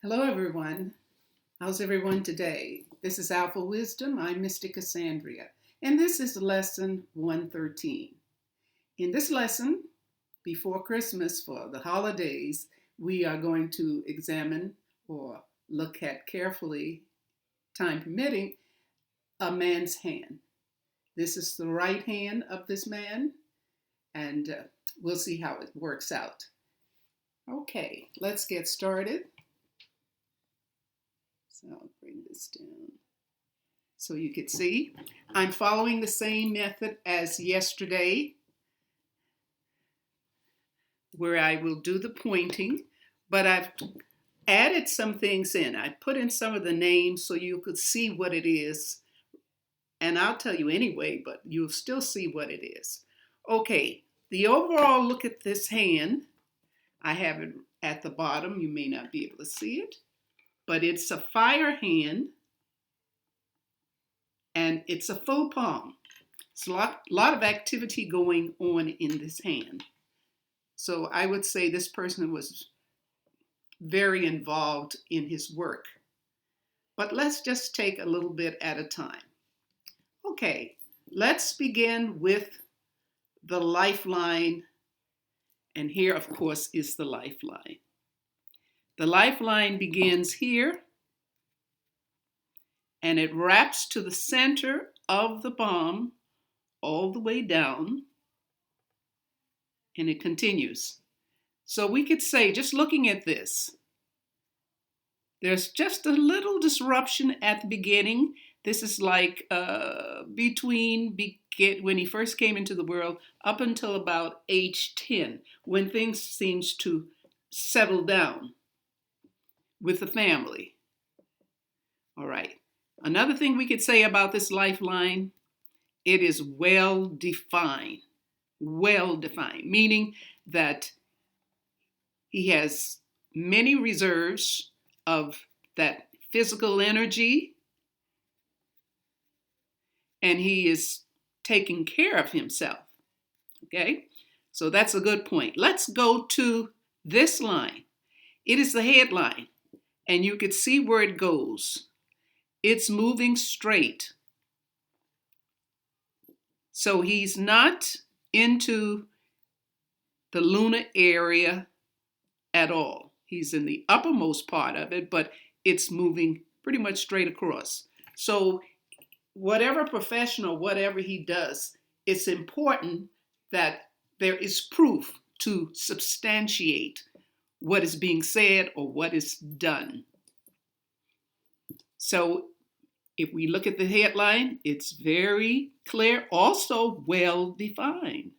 Hello, everyone. How's everyone today? This is Alphawisdom. I'm Mystic Cassandra, and this is lesson 113. In this lesson, before Christmas for the holidays, we are going to examine or look at carefully, time permitting, a man's hand. This is the right hand of this man, and we'll see how it works out. Okay, let's get started. So I'll bring this down so you can see. I'm following the same method as yesterday, where I will do the pointing, but I've added some things in. I put in some of the names so you could see what it is. And I'll tell you anyway, but you'll still see what it is. Okay, the overall look at this hand, I have it at the bottom. You may not be able to see it, but it's a fire hand, and it's a full palm. It's a lot of activity going on in this hand. So I would say this person was very involved in his work. But let's just take a little bit at a time. Okay, let's begin with the lifeline. And here, of course, is the lifeline. The lifeline begins here, and it wraps to the center of the palm all the way down, and it continues. So we could say, just looking at this, there's just a little disruption at the beginning. This is like between when he first came into the world up until about age 10, when things seems to settle down with the family. All right. Another thing we could say about this lifeline, it is well defined, meaning that he has many reserves of that physical energy, and he is taking care of himself. Okay, so that's a good point. Let's go to this line. It is the headline, and you can see where it goes. It's moving straight. So he's not into the lunar area at all. He's in the uppermost part of it, but it's moving pretty much straight across. So whatever profession or whatever he does, it's important that there is proof to substantiate what is being said or what is done. So if we look at the headline, it's very clear, also well defined.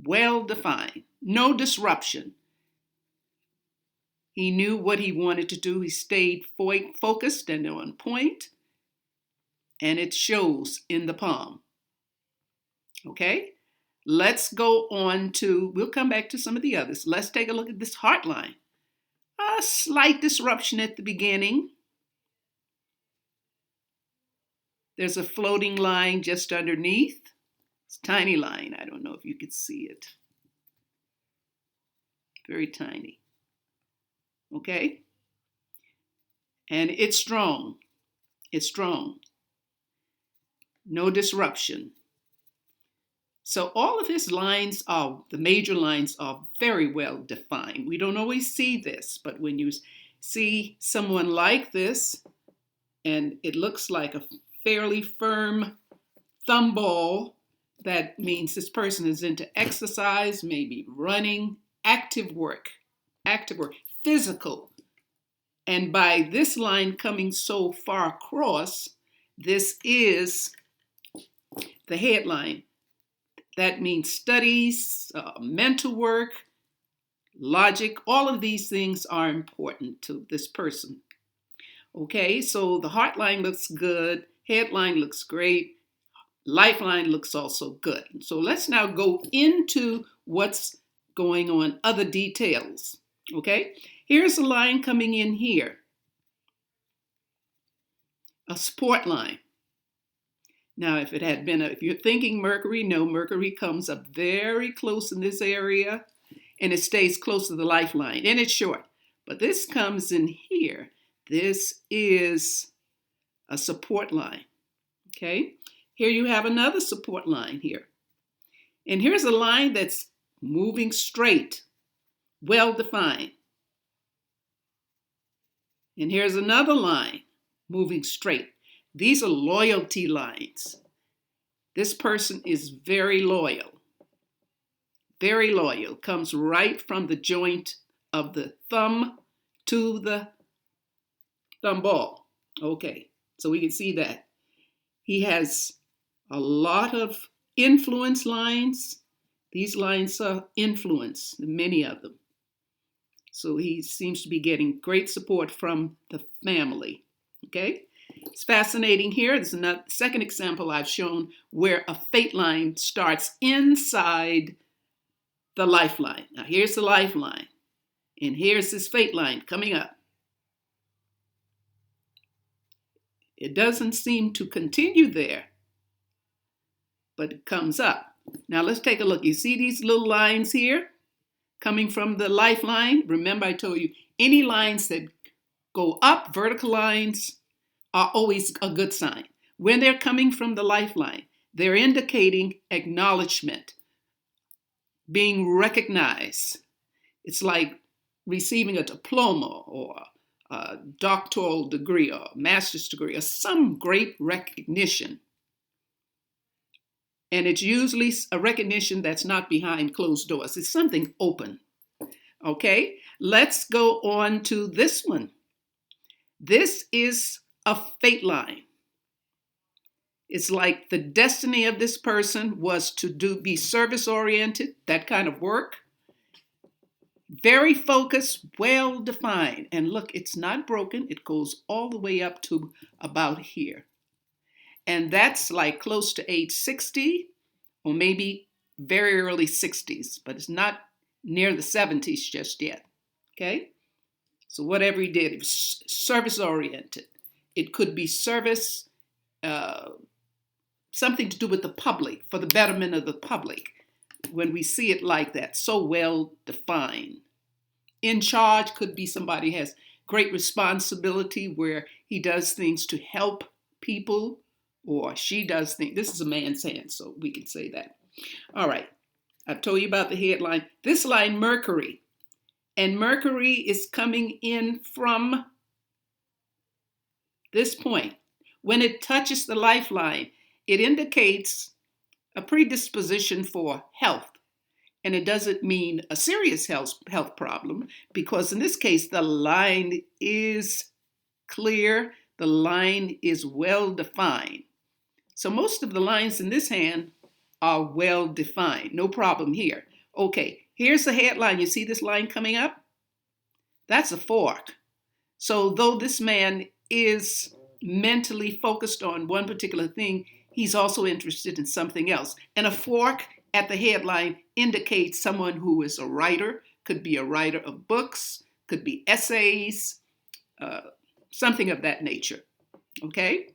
Well defined, no disruption. He knew what he wanted to do. He stayed focused and on point, and it shows in the palm. Okay, let's go on to, we'll come back to some of the others. Let's take a look at this heart line. A slight disruption at the beginning. There's a floating line just underneath. It's a tiny line. I don't know if you could see it. Very tiny. Okay? And it's strong. It's strong. No disruption. So all of his lines the major lines are very well defined. We don't always see this, but when you see someone like this, and it looks like a fairly firm thumb ball, that means this person is into exercise, maybe running, active work, physical. And by this line coming so far across, this is the headline. That means studies, mental work, logic, all of these things are important to this person. Okay, so the heart line looks good, headline looks great, lifeline looks also good. So let's now go into what's going on, other details. Okay, here's a line coming in here, a support line. Now, if it had been, if you're thinking Mercury, no, Mercury comes up very close in this area, and it stays close to the lifeline, and it's short. But this comes in here. This is a support line, okay? Here you have another support line here. And here's a line that's moving straight, well-defined. And here's another line moving straight. These are loyalty lines. This person is very loyal. Very loyal. Comes right from the joint of the thumb to the thumb ball. Okay, so we can see that. He has a lot of influence lines. These lines are influence, many of them. So he seems to be getting great support from the family. Okay, it's fascinating here. There's another second example I've shown where a fate line starts inside the lifeline. Now here's the lifeline, and here's this fate line coming up. It doesn't seem to continue there, but it comes up. Now let's take a look. You see these little lines here coming from the lifeline? Remember I told you any lines that go up, vertical lines, are always a good sign. When they're coming from the lifeline, they're indicating acknowledgement, being recognized. It's like receiving a diploma or a doctoral degree or master's degree or some great recognition. And it's usually a recognition that's not behind closed doors. It's something open. Okay, let's go on to this one. This is a fate line. It's like the destiny of this person was to be service-oriented, that kind of work. Very focused, well-defined. And look, it's not broken. It goes all the way up to about here. And that's like close to age 60 or maybe very early 60s, but it's not near the 70s just yet. Okay? So whatever he did, it was service-oriented. It could be service, something to do with the public, for the betterment of the public. When we see it like that, so well defined. In charge could be somebody has great responsibility where he does things to help people, or she does things. This is a man's hand, so we can say that. All right, I've told you about the headline. This line, Mercury, and Mercury is coming in from this point. When it touches the lifeline, it indicates a predisposition for health. And it doesn't mean a serious health problem, because in this case, the line is clear. The line is well defined. So most of the lines in this hand are well defined. No problem here. Okay, here's the headline. You see this line coming up? That's a fork. So though this man is mentally focused on one particular thing, he's also interested in something else. And a fork at the headline indicates someone who is a writer, could be a writer of books, could be essays, something of that nature. Okay?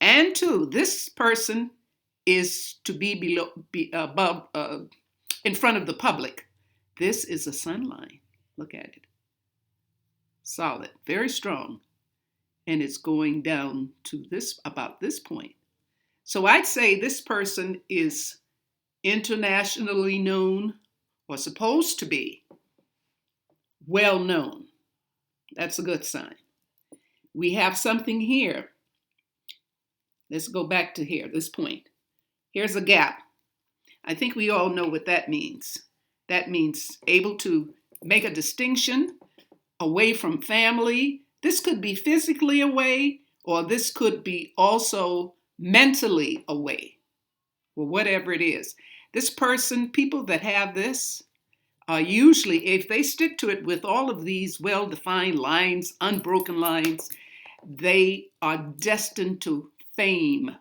And two, this person is to be above, in front of the public. This is a sun line. Look at it. Solid, very strong. And it's going down to this, about this point. So I'd say this person is internationally known, or supposed to be well known. That's a good sign. We have something here. Let's go back to here, this point. Here's a gap. I think we all know what that means. That means able to make a distinction away from family. This could be physically away, or this could be also mentally away, or whatever it is. This person, people that have this, are usually, if they stick to it with all of these well-defined lines, unbroken lines, they are destined to fame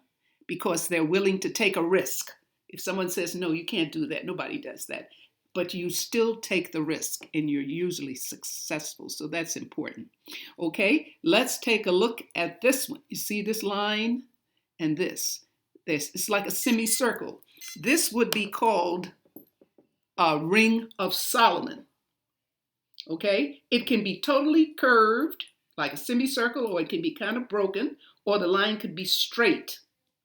because they're willing to take a risk. If someone says, no, you can't do that, nobody does that. But you still take the risk and you're usually successful. So that's important. Okay, let's take a look at this one. You see this line and this. It's like a semicircle. This would be called a ring of Solomon. Okay? It can be totally curved, like a semicircle, or it can be kind of broken, or the line could be straight.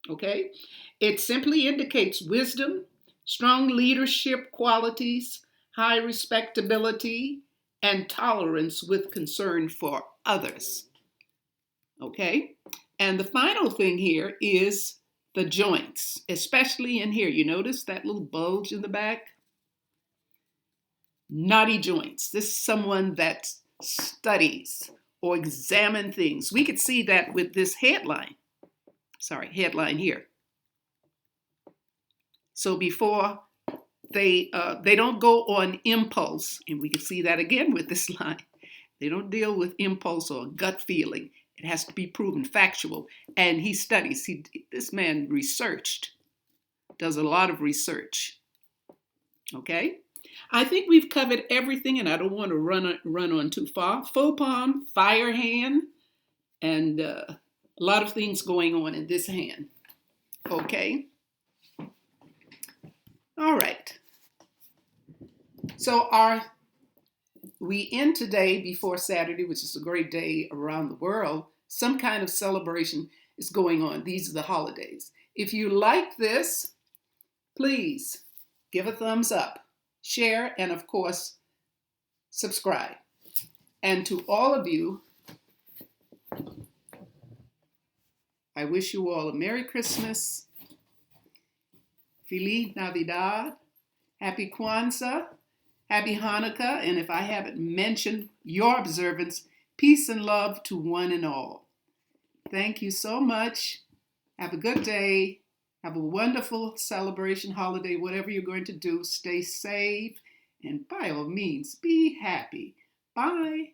Okay? It simply indicates wisdom, strong leadership qualities, high respectability, and tolerance with concern for others. Okay? And the final thing here is the joints, especially in here. You notice that little bulge in the back? Knotty joints. This is someone that studies or examines things. We could see that with this headline. Headline here. So before they don't go on impulse, and we can see that again with this line. They don't deal with impulse or gut feeling. It has to be proven factual. And he studies. This man researched, does a lot of research. Okay? I think we've covered everything, and I don't want to run on too far. Full palm, fire hand, and a lot of things going on in this hand. Okay? All right. So we end today before Saturday, which is a great day around the world. Some kind of celebration is going on. These are the holidays. If you like this, please give a thumbs up, share, and of course, subscribe. And to all of you, I wish you all a Merry Christmas, Feliz Navidad, Happy Kwanzaa, Happy Hanukkah, and if I haven't mentioned your observance, peace and love to one and all. Thank you so much. Have a good day. Have a wonderful celebration, holiday, whatever you're going to do. Stay safe, and by all means, be happy. Bye.